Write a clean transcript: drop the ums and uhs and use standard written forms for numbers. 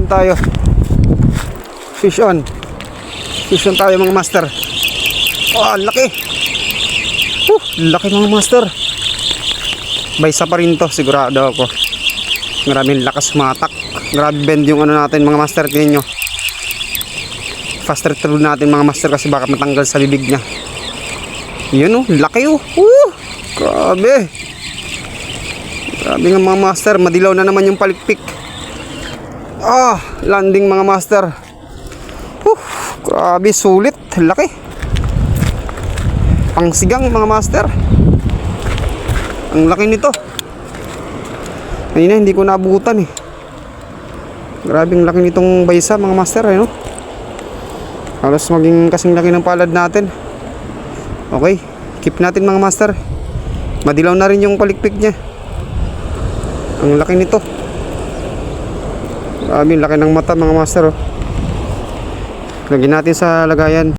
tayo. Fish on. Fish on tayo mga master. Oh, laki. Laki mga master. Baysa pa rin to, sigurado ako. Maraming lakas matak. Grabe bend yung ano natin mga master. Tingnan nyo. Faster through natin mga master kasi baka matanggal sa bibig niya. Yun laki Grabe. Grabe nga mga master. Madilaw na naman yung palikpik. Landing mga master. Grabe, sulit. Laki. Pangsigang mga master. Ang laki nito. Ayun, hindi ko naabutan eh. Grabe ang laki nitong baysa mga master Halos maging kasing laki ng palad natin. Okay, keep natin mga master. Madilaw na rin yung palikpik niya. Ang laki nito. Grabe, laki ng mata mga master Lagyan natin sa lagayan.